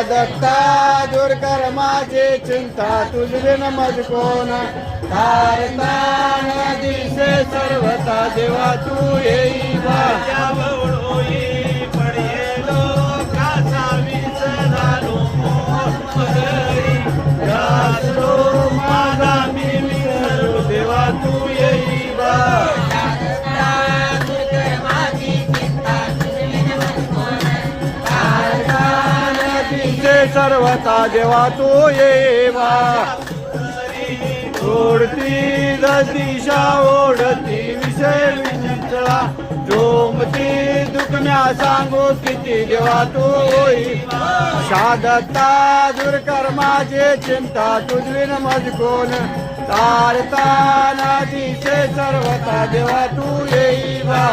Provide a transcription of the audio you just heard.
दत्ता दूर कर माझे चिंता तुझे न मज कोण तारता दिसे सर्वता देवा तू येई पडेलो कासा विसरालो माझा मी विसरलो देवा तू येई सर्वता देवा तू येवा ओढती दिशा ओढती विषय विचित्रा जोमती दुखम्या सांगू किती देवा तू शादत्ता दूर कर माझे चिंता तुझविन मज कोण तारता दिसे सर्वता देवा तू येवा।